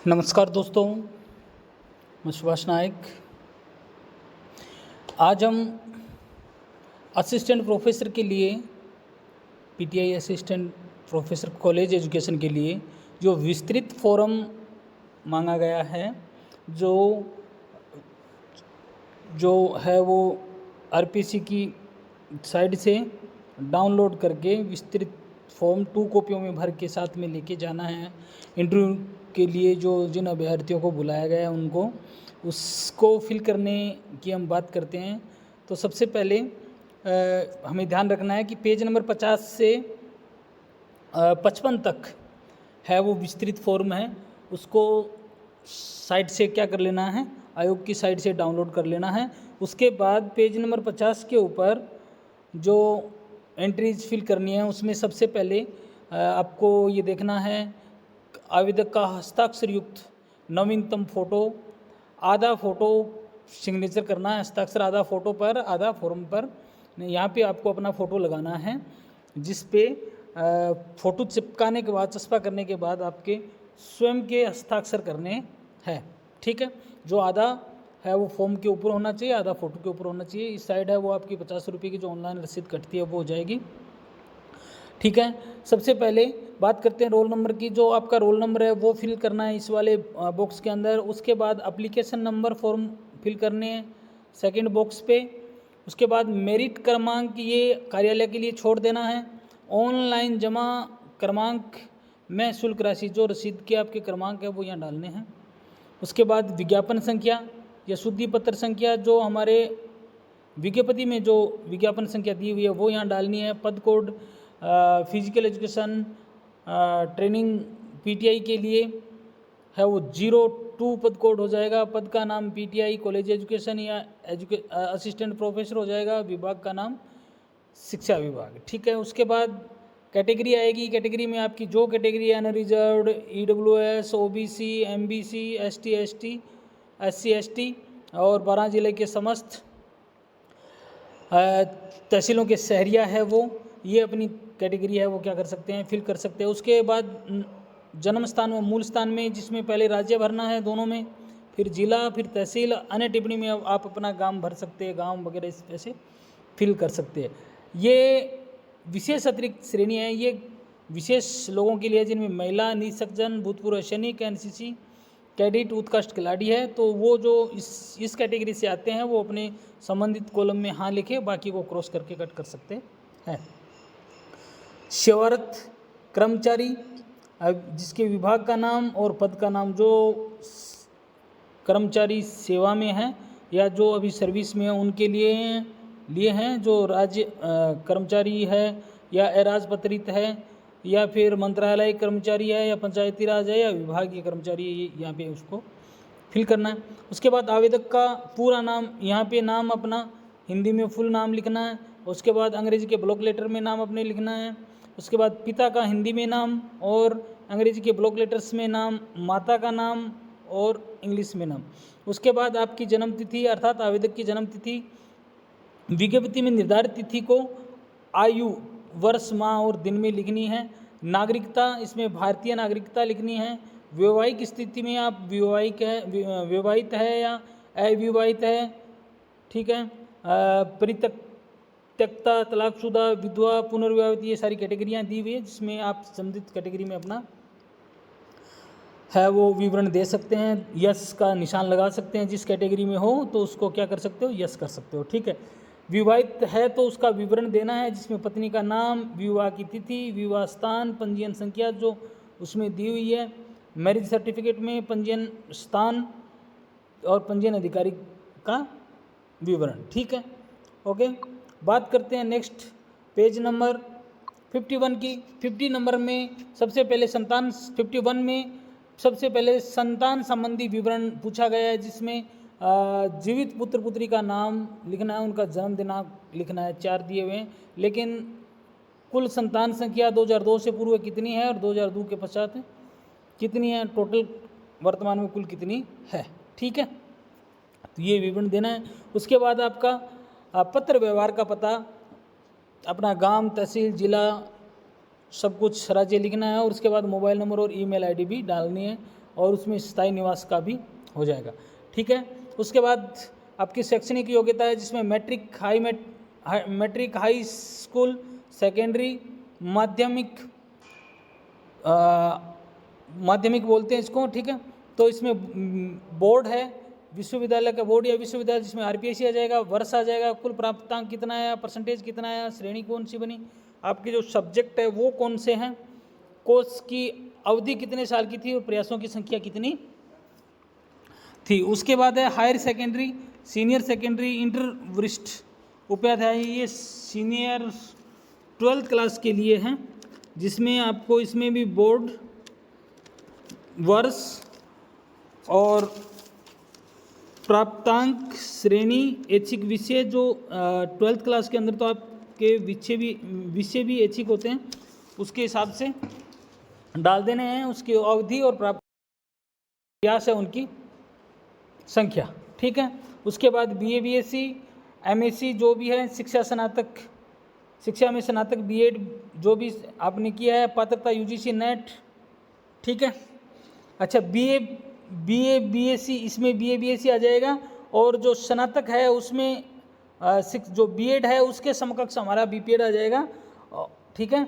नमस्कार दोस्तों, मैं सुभाष नायक। आज हम असिस्टेंट प्रोफेसर के लिए PTI assistant professor college education के लिए जो विस्तृत फॉर्म मांगा गया है, जो है वो आरपीसी की साइट से डाउनलोड करके विस्तृत फॉर्म 2 कॉपियों में भर के साथ में लेके जाना है। इंटरव्यू के लिए जिन अभ्यर्थियों को बुलाया गया है उनको उसको फिल करने की हम बात करते हैं। तो सबसे पहले हमें ध्यान रखना है कि पेज नंबर 50 से 55 तक है वो विस्तृत फॉर्म है, उसको साइट से क्या कर लेना है, आयोग की साइट से डाउनलोड कर लेना है। उसके बाद पेज नंबर 50 के ऊपर जो एंट्रीज फिल करनी है उसमें सबसे पहले आपको ये देखना है आवेदक का हस्ताक्षर युक्त नवीनतम फ़ोटो, आधा फ़ोटो सिग्नेचर करना है, हस्ताक्षर आधा फ़ोटो पर आधा फॉर्म पर। यहाँ पे आपको अपना फ़ोटो लगाना है, जिस पे फ़ोटो चिपकाने के बाद, चस्पा करने के बाद आपके स्वयं के हस्ताक्षर करने हैं। ठीक है, जो आधा है वो फॉर्म के ऊपर होना चाहिए, आधा फ़ोटो के ऊपर होना चाहिए। इस साइड है वो आपकी 50 रुपये की जो ऑनलाइन रसीद कटती है वो हो जाएगी। ठीक है, सबसे पहले बात करते हैं रोल नंबर की। जो आपका रोल नंबर है वो फिल करना है इस वाले बॉक्स के अंदर। उसके बाद एप्लीकेशन नंबर फॉर्म फिल करने हैं सेकंड बॉक्स पे। उसके बाद मेरिट क्रमांक ये कार्यालय के लिए छोड़ देना है। ऑनलाइन जमा क्रमांक में शुल्क राशि, जो रसीद के आपके क्रमांक है वो यहाँ डालने हैं। उसके बाद विज्ञापन संख्या या शुद्धि पत्र संख्या, जो हमारे विज्ञप्ति में जो विज्ञापन संख्या दी हुई है वो यहाँ डालनी है। पद code physical education training PTI के लिए है वो 02 पद कोड हो जाएगा। पद का नाम पीटीआई कॉलेज एजुकेशन या असिस्टेंट प्रोफेसर हो जाएगा। विभाग का नाम शिक्षा विभाग। ठीक है, उसके बाद कैटेगरी आएगी। कैटेगरी में आपकी जो category unreserved, EWS, OBC, MBC, ST, SC, ST और 12 जिले के समस्त तहसीलों के शहरिया है वो, ये अपनी कैटेगरी है वो क्या कर सकते हैं, फिल कर सकते हैं। उसके बाद जन्म स्थान व मूल स्थान में, जिसमें पहले राज्य भरना है दोनों में, फिर जिला, फिर तहसील, अन्य टिप्पणी में आप अपना गांव भर सकते हैं, गांव वगैरह ऐसे फिल कर सकते हैं। ये विशेष अतिरिक्त श्रेणी है, ये विशेष लोगों के लिए जिनमें महिला, निःसंजन, भूतपूर्व सैनिक, एनसीसी कैडेट, उत्कृष्ट खिलाड़ी है। तो वो जो इस कैटेगरी से आते हैं वो अपने संबंधित कॉलम में हाँ लिखे, बाकी को क्रॉस करके कट कर सकते हैं। सेवारत कर्मचारी, जिसके विभाग का नाम और पद का नाम, जो कर्मचारी सेवा में हैं या जो अभी सर्विस में हैं उनके लिए हैं। जो राज्य कर्मचारी है या अराजपत्रित है या फिर मंत्रालय कर्मचारी है या पंचायती राज है या विभागीय कर्मचारी है, यहाँ पे उसको फिल करना है। उसके बाद आवेदक का पूरा नाम, यहाँ पे नाम अपना हिंदी में फुल नाम लिखना है। उसके बाद अंग्रेजी के ब्लॉक लेटर में नाम अपने लिखना है। उसके बाद पिता का हिंदी में नाम और अंग्रेजी के ब्लॉक लेटर्स में नाम, माता का नाम और इंग्लिश में नाम। उसके बाद आपकी जन्म तिथि, अर्थात आवेदक की जन्म तिथि विज्ञप्ति में निर्धारित तिथि को आयु, वर्ष, माह और दिन में लिखनी है। नागरिकता, इसमें भारतीय नागरिकता लिखनी है। वैवाहिक स्थिति में आप विवाहित है या अविवाहित है। ठीक है, परित्यक्ता, तलाकशुदा, विधवा, पुनर्विवाहित, ये सारी कैटेगरियाँ दी हुई है, जिसमें आप संबंधित कैटेगरी में अपना है वो विवरण दे सकते हैं। यस का निशान लगा सकते हैं, जिस कैटेगरी में हो तो उसको क्या कर सकते हो, यस कर सकते हो। ठीक है, विवाहित है तो उसका विवरण देना है, जिसमें पत्नी का नाम, विवाह की तिथि, विवाह स्थान, पंजीयन संख्या जो उसमें दी हुई है, मैरिज सर्टिफिकेट में पंजीयन स्थान और पंजीयन अधिकारी का विवरण। ठीक है, ओके। बात करते हैं नेक्स्ट पेज नंबर 51 की। 50 नंबर में सबसे पहले 51 में सबसे पहले संतान संबंधी विवरण पूछा गया है, जिसमें जीवित पुत्र पुत्री का नाम लिखना है, उनका जन्म दिनांक लिखना है। 4 दिए हुए हैं, लेकिन कुल संतान संख्या 2002 से पूर्व कितनी है और 2002 के पश्चात कितनी है, टोटल वर्तमान में कुल कितनी है। ठीक है, तो ये विवरण देना है। उसके बाद आपका पत्र व्यवहार का पता, अपना गांव, तहसील, जिला, सब कुछ राज्य लिखना है। और उसके बाद मोबाइल नंबर और ईमेल आईडी भी डालनी है। और उसमें स्थायी निवास का भी हो जाएगा। ठीक है, उसके बाद आपकी शैक्षणिक योग्यता है जिसमें मैट्रिक, हाई स्कूल, सेकेंडरी, माध्यमिक बोलते हैं इसको। ठीक है, तो इसमें बोर्ड है, विश्वविद्यालय का बोर्ड या विश्वविद्यालय जिसमें आरपीएससी आ जाएगा, वर्ष आ जाएगा, कुल प्राप्तांक कितना आया, परसेंटेज कितना आया, श्रेणी कौन सी बनी, आपके जो सब्जेक्ट है वो कौन से हैं, कोर्स की अवधि कितने साल की थी और प्रयासों की संख्या कितनी थी। उसके बाद है higher secondary, senior secondary, inter वरिष्ठ उपाध्याय, ये सीनियर 12th क्लास के लिए हैं, जिसमें आपको इसमें भी बोर्ड, वर्ष और प्राप्तांक, श्रेणी, ऐच्छिक विषय, जो 12th क्लास के अंदर तो आपके विषय भी ऐच्छिक होते हैं, उसके हिसाब से डाल देने हैं, उसकी अवधि और प्रयास है उनकी संख्या। ठीक है, उसके बाद बीए, बीएससी, एमएससी जो भी है, शिक्षा में स्नातक, बीएड जो भी आपने किया है, पात्रता यूजीसी नेट। ठीक है, अच्छा बीए बीएससी, इसमें बीए बीएससी आ जाएगा, और जो स्नातक है उसमें जो बीएड है उसके समकक्ष हमारा बीपीएड आ जाएगा। ठीक है,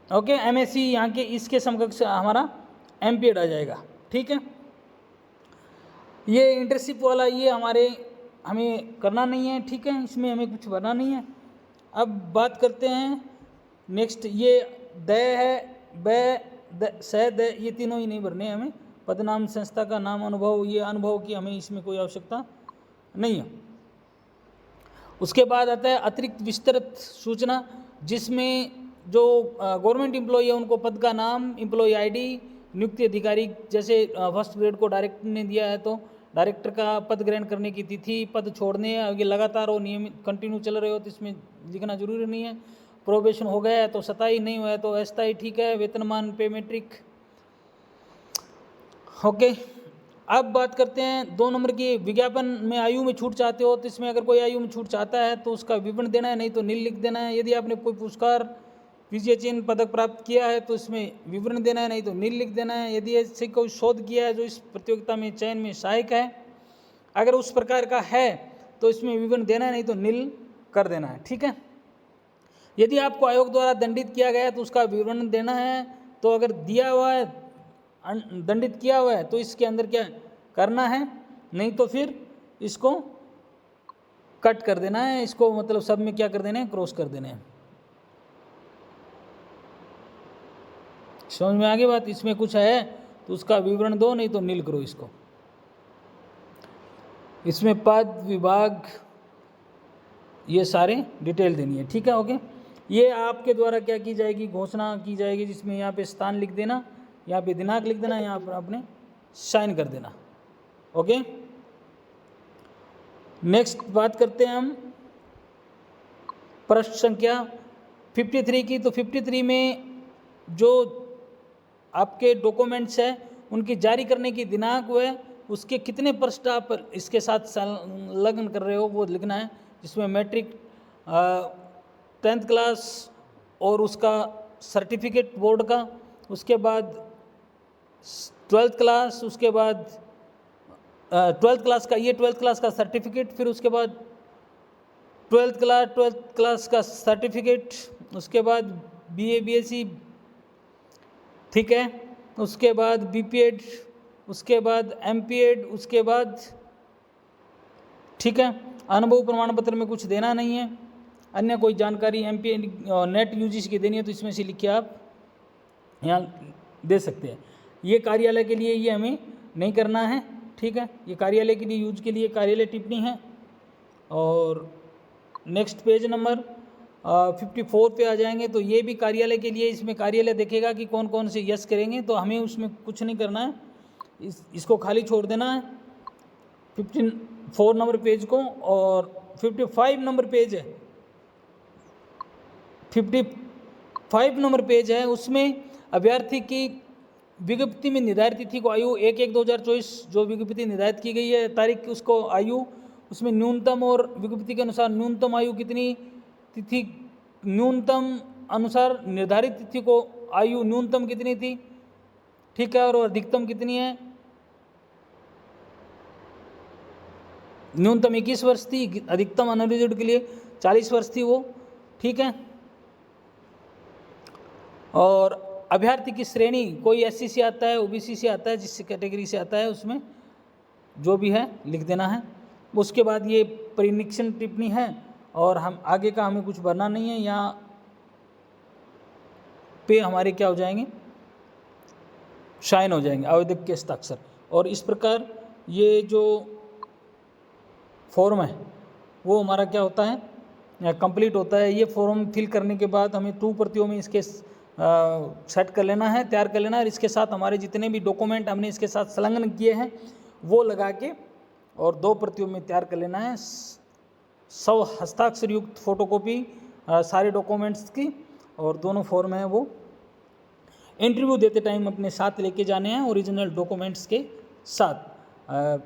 ओके, एमएससी यहाँ के इसके समकक्ष हमारा एमपीएड आ जाएगा। ठीक है, ये इंटर्नशिप वाला ये हमें करना नहीं है। ठीक है, इसमें हमें कुछ भरना नहीं है। अब बात करते हैं नेक्स्ट, ये दय है, ये तीनों ही नहीं भरने हैं हमें। पदनाम, संस्था का नाम, अनुभव, ये अनुभव की हमें इसमें कोई आवश्यकता नहीं है। उसके बाद आता है अतिरिक्त विस्तृत सूचना, जिसमें जो गवर्नमेंट एम्प्लॉई है उनको पद का नाम, एम्प्लॉई आईडी, नियुक्ति अधिकारी, जैसे फर्स्ट ग्रेड को डायरेक्टर ने दिया है तो डायरेक्टर का पद ग्रहण करने की तिथि, पद छोड़ने आगे लगातार और नियमित कंटिन्यू चल रहे हो तो इसमें लिखना जरूरी नहीं है। प्रोबेशन हो गया है तो स्थायी, नहीं हुआ है तो अस्थायी। ठीक है, वेतनमान, पे मैट्रिक। ओके, अब बात करते हैं 2 नंबर की, विज्ञापन में आयु में छूट चाहते हो तो इसमें अगर कोई आयु में छूट चाहता है तो उसका विवरण देना है, नहीं तो नील लिख देना है। यदि आपने कोई पुरस्कार, विजय चिन्ह, पदक प्राप्त किया है तो इसमें विवरण देना है, नहीं तो नील लिख देना है। यदि ऐसे कोई शोध किया है जो इस प्रतियोगिता में चयन में सहायक है, अगर उस प्रकार का है तो इसमें विवरण देना है, नहीं तो नील कर देना है। ठीक है, यदि आपको आयोग द्वारा दंडित किया गया है तो उसका विवरण देना है। तो अगर दिया हुआ है, दंडित किया हुआ है तो इसके अंदर क्या करना है, नहीं तो फिर इसको कट कर देना है, इसको मतलब सब में क्या कर देना है, क्रॉस कर देना है। समझ में आगे बात, इसमें कुछ है तो उसका विवरण दो, नहीं तो नील करो इसको। इसमें पद, विभाग, ये सारे डिटेल देनी है। ठीक है, ओके, ये आपके द्वारा क्या की जाएगी, घोषणा की जाएगी, जिसमें यहाँ पे स्थान लिख देना, यहाँ पे दिनांक लिख देना, यहाँ पर आपने साइन कर देना। ओके, नेक्स्ट बात करते हैं हम प्रश्न संख्या 53 की। तो 53 में जो आपके डॉक्यूमेंट्स हैं उनकी जारी करने की दिनांक व उसके कितने पृष्ठ आप इसके साथ संलग्न कर रहे हो वो लिखना है, जिसमें मैट्रिक, 10th क्लास और उसका सर्टिफिकेट बोर्ड का, उसके बाद 12th क्लास, उसके बाद 12th क्लास का, ये 12th क्लास का सर्टिफिकेट, फिर उसके बाद 12th क्लास का सर्टिफिकेट, उसके बाद बीए बीएससी, ठीक है, उसके बाद बीपीएड, उसके बाद एमपीएड, उसके बाद, ठीक है, अनुभव प्रमाण पत्र में कुछ देना नहीं है। अन्य कोई जानकारी एमपीएड नेट यूजीसी की देनी है तो इसमें से लिख के आप यहाँ दे सकते हैं। ये कार्यालय के लिए ये हमें नहीं करना है। ठीक है, ये कार्यालय के लिए यूज के लिए कार्यालय टिप्पणी है। और नेक्स्ट पेज नंबर 54 पे आ जाएंगे तो ये भी कार्यालय के लिए, इसमें कार्यालय देखेगा कि कौन कौन से यस करेंगे, तो हमें उसमें कुछ नहीं करना है, इसको खाली छोड़ देना है 54 नंबर पेज को। और 55 नंबर पेज है, 55 नंबर पेज है, उसमें अभ्यर्थी की विज्ञप्ति में निर्धारित तिथि को आयु 1/1/2024 जो विज्ञप्ति निर्धारित की गई है तारीख, उसको आयु, उसमें न्यूनतम और विज्ञप्ति के अनुसार न्यूनतम आयु कितनी, तिथि न्यूनतम अनुसार निर्धारित तिथि को आयु न्यूनतम कितनी थी, ठीक है, और अधिकतम कितनी है, न्यूनतम 21 वर्ष थी, अधिकतम अनरिजर्व्ड के लिए 40 वर्ष थी वो, ठीक है। और अभ्यर्थी की श्रेणी, कोई एससी से आता है, ओबीसी से आता है, जिस कैटेगरी से आता है उसमें जो भी है लिख देना है। उसके बाद ये परिनिरीक्षण टिप्पणी है, और हम आगे का हमें कुछ भरना नहीं है, यहाँ पे हमारे क्या हो जाएंगे, शाइन हो जाएंगे आवेदक के हस्ताक्षर। और इस प्रकार ये जो फॉर्म है वो हमारा क्या होता है, कंप्लीट होता है। ये फॉर्म फिल करने के बाद हमें 2 प्रतियों में इसके सेट कर लेना है, तैयार कर लेना है, और इसके साथ हमारे जितने भी डॉक्यूमेंट हमने इसके साथ संलग्न किए हैं वो लगा के और 2 प्रतियों में तैयार कर लेना है। 100 हस्ताक्षर युक्त फोटोकॉपी सारे डॉक्यूमेंट्स की, और दोनों फॉर्म हैं वो इंटरव्यू देते टाइम अपने साथ लेके जाने हैं, ओरिजिनल डॉक्यूमेंट्स के साथ।